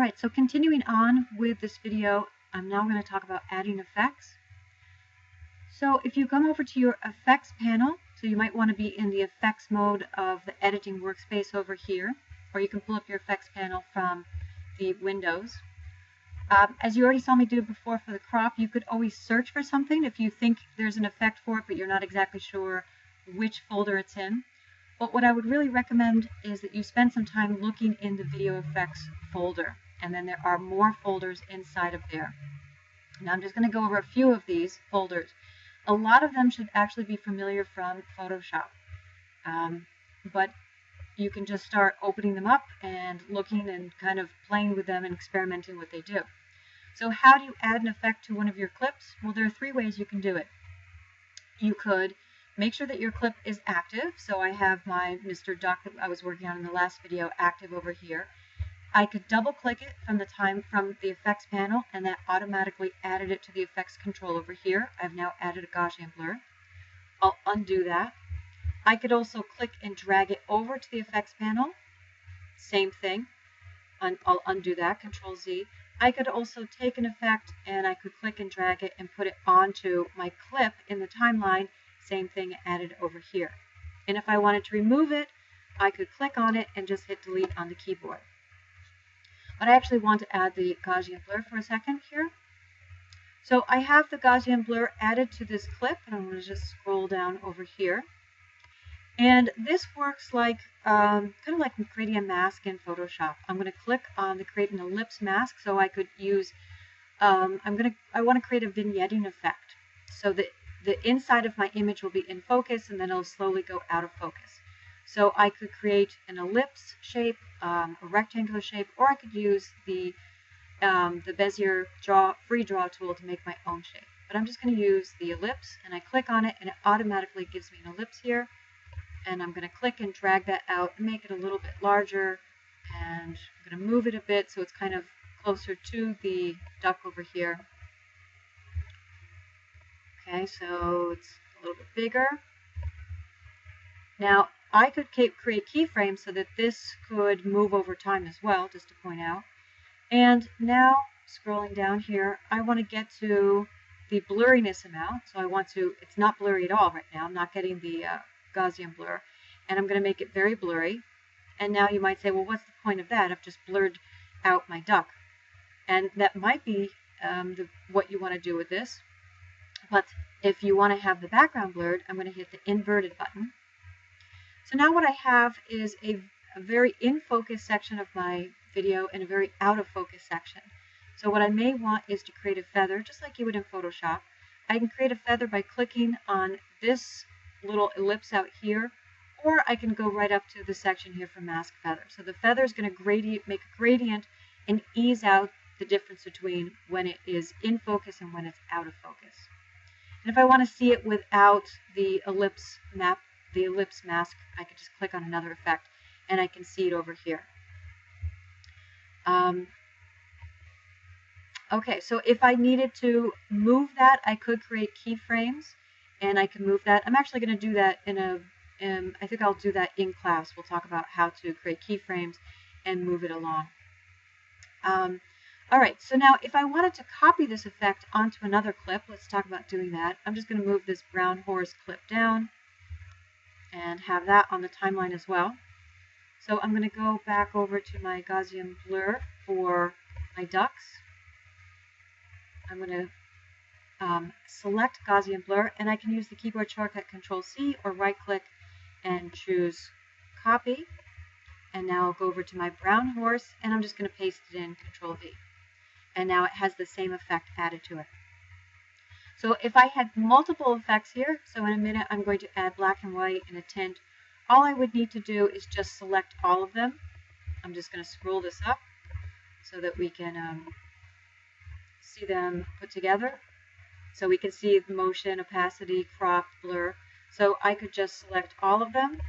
Alright, so continuing on with this video, I'm now going to talk about adding effects. So if you come over to your effects panel, so you might want to be in the effects mode of the editing workspace over here, or you can pull up your effects panel from the windows. As you already saw me do before for the crop, you could always search for something if you think there's an effect for it, but you're not exactly sure which folder it's in. But what I would really recommend is that you spend some time looking in the video effects folder, and then there are more folders inside of there. Now I'm just going to go over a few of these folders. A lot of them should actually be familiar from Photoshop, but you can just start opening them up and looking and kind of playing with them and experimenting what they do. So how do you add an effect to one of your clips? Well, there are three ways you can do it. You could make sure that your clip is active. So I have my Mr. Duck that I was working on in the last video active over here. I could double click it from the effects panel, and that automatically added it to the effects control over here. I've now added a Gaussian blur. I'll undo that. I could also click and drag it over to the effects panel. Same thing. I'll undo that, Control Z. I could also take an effect and I could click and drag it and put it onto my clip in the timeline. Same thing, added over here. And if I wanted to remove it, I could click on it and just hit delete on the keyboard. But I actually want to add the Gaussian blur for a second here. So I have the Gaussian blur added to this clip, and I'm going to just scroll down over here. And this works like kind of like creating a mask in Photoshop. I'm going to click on the create an ellipse mask, so I could use. I want to create a vignetting effect, so that the inside of my image will be in focus, and then it'll slowly go out of focus. So I could create an ellipse shape, a rectangular shape, or I could use the Bezier free draw tool to make my own shape. But I'm just going to use the ellipse, and I click on it, and it automatically gives me an ellipse here. And I'm going to click and drag that out and make it a little bit larger. And I'm going to move it a bit so it's kind of closer to the duck over here. Okay, so it's a little bit bigger. Now, I could create keyframes so that this could move over time as well, just to point out. And now, scrolling down here, I want to get to the blurriness amount. So I want to, it's not blurry at all right now. I'm not getting the Gaussian blur. And I'm going to make it very blurry. And now you might say, well, what's the point of that? I've just blurred out my duck. And that might be what you want to do with this. But if you want to have the background blurred, I'm going to hit the inverted button. So now what I have is a very in focus section of my video and a very out of focus section. So what I may want is to create a feather, just like you would in Photoshop. I can create a feather by clicking on this little ellipse out here, or I can go right up to the section here for mask feather. So the feather is going to make a gradient and ease out the difference between when it is in focus and when it's out of focus. And if I want to see it without the ellipse mask, I could just click on another effect and I can see it over here. Okay, so if I needed to move that, I could create keyframes and I can move that. I'm actually going to do that I think I'll do that in class. We'll talk about how to create keyframes and move it along. All right, so now if I wanted to copy this effect onto another clip, let's talk about doing that. I'm just going to move this brown horse clip down and have that on the timeline as well. So I'm going to go back over to my Gaussian blur for my ducks. I'm going to select Gaussian blur, and I can use the keyboard shortcut Control-C or right-click and choose copy. And now I'll go over to my brown horse, and I'm just going to paste it in Control-V. And now it has the same effect added to it. So if I had multiple effects here, so in a minute I'm going to add black and white and a tint, all I would need to do is just select all of them. I'm just going to scroll this up so that we can see them put together. So we can see the motion, opacity, crop, blur. So I could just select all of them,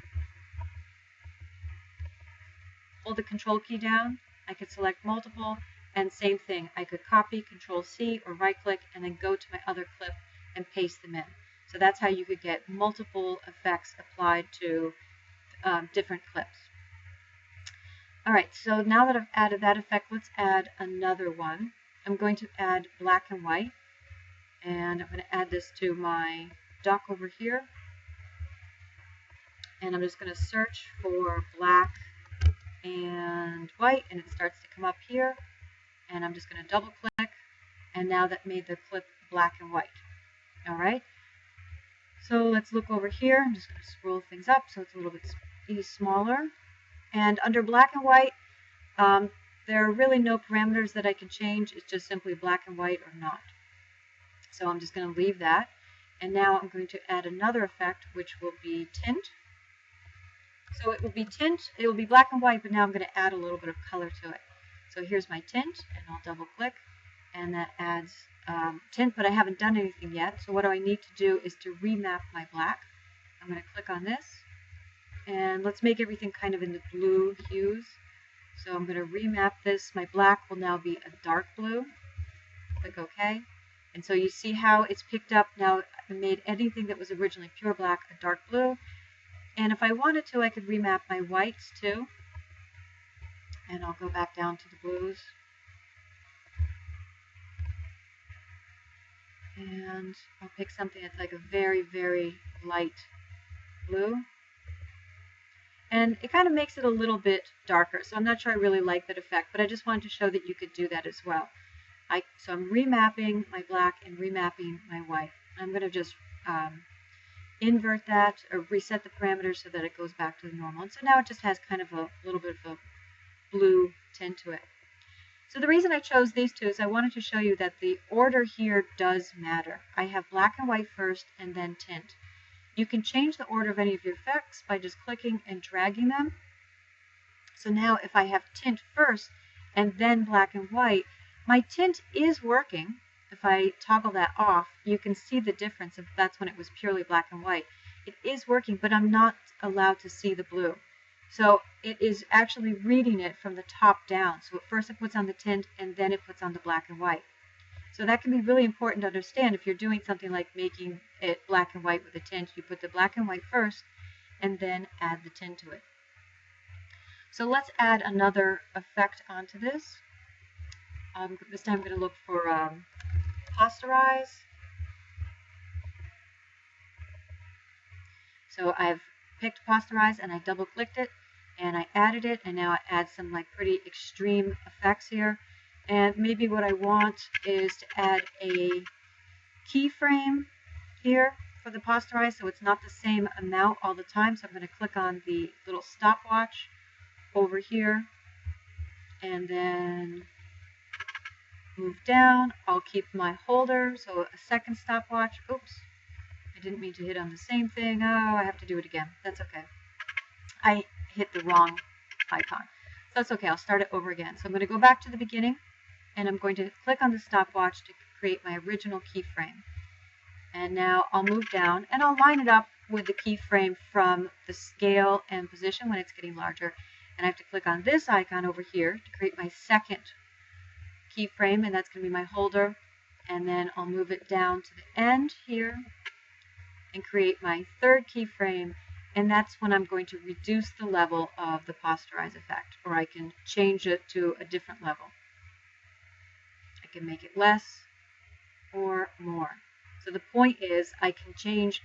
hold the Control key down, I could select multiple, and same thing, I could copy, Control-C or right-click, and then go to my other clip and paste them in. So that's how you could get multiple effects applied to different clips. Alright, so now that I've added that effect, let's add another one. I'm going to add black and white, and I'm going to add this to my duck over here, and I'm just going to search for black and white, and it starts to come up here, and I'm just going to double click, and now that made the clip black and white. Alright, so let's look over here. I'm just going to scroll things up so it's a little bit smaller. And under black and white, there are really no parameters that I can change. It's just simply black and white or not. So I'm just going to leave that. And now I'm going to add another effect, which will be tint. So it will be tint, it will be black and white, but now I'm going to add a little bit of color to it. So here's my tint, and I'll double click, and that adds tint, but I haven't done anything yet. So what do I need to do is to remap my black. I'm going to click on this, and let's make everything kind of in the blue hues. So I'm going to remap this. My black will now be a dark blue. Click OK. And so you see how it's picked up. Now I made anything that was originally pure black a dark blue. And if I wanted to, I could remap my whites too. And I'll go back down to the blues. And I'll pick something that's like a very, very light blue. And it kind of makes it a little bit darker. So I'm not sure I really like that effect, but I just wanted to show that you could do that as well. So I'm remapping my black and remapping my white. I'm going to just invert that or reset the parameters so that it goes back to the normal. And so now it just has kind of a little bit of a blue tint to it. So the reason I chose these two is I wanted to show you that the order here does matter. I have black and white first and then tint. You can change the order of any of your effects by just clicking and dragging them. So now if I have tint first and then black and white, my tint is working. If I toggle that off, you can see the difference if that's when it was purely black and white. It is working, but I'm not allowed to see the blue. So it is actually reading it from the top down. So at first it puts on the tint and then it puts on the black and white. So that can be really important to understand if you're doing something like making it black and white with a tint. You put the black and white first and then add the tint to it. So let's add another effect onto this. This time I'm going to look for posterize. So I've picked posterize and I double clicked it and I added it, and now I add some like pretty extreme effects here. And maybe what I want is to add a keyframe here for the posterize, so it's not the same amount all the time. So I'm going to click on the little stopwatch over here and then move down. I'll keep my holder, so a second stopwatch. Oops, I didn't mean to hit on the same thing. Oh, I have to do it again. That's okay. I hit the wrong icon. So that's okay. I'll start it over again. So I'm going to go back to the beginning, and I'm going to click on the stopwatch to create my original keyframe. And now I'll move down, and I'll line it up with the keyframe from the scale and position when it's getting larger. And I have to click on this icon over here to create my second keyframe, and that's going to be my holder. And then I'll move it down to the end here and create my third keyframe, and that's when I'm going to reduce the level of the posterize effect, or I can change it to a different level. I can make it less or more. So the point is I can change,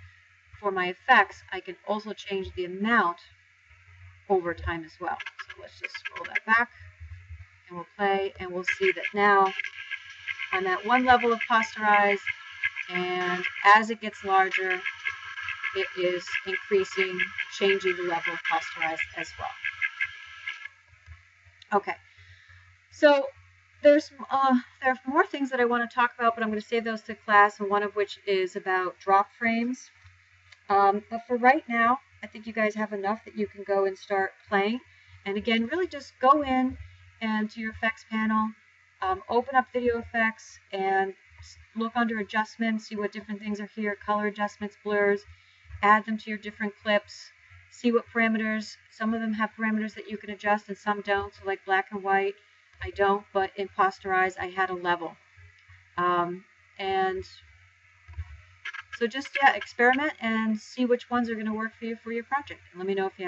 for my effects, I can also change the amount over time as well. So let's just scroll that back, and we'll play, and we'll see that now I'm at one level of posterize, and as it gets larger, it is increasing, changing the level of posterize as well. Okay, so there are more things that I want to talk about, but I'm going to save those to class, and one of which is about drop frames. But for right now, I think you guys have enough that you can go and start playing. And again, really just go in and to your effects panel, open up video effects and look under adjustments, see what different things are here, color adjustments, blurs, add them to your different clips, see what parameters. Some of them have parameters that you can adjust and some don't. So like black and white, I don't, but in posterize I had a level. And so just experiment and see which ones are going to work for you for your project. And let me know if you have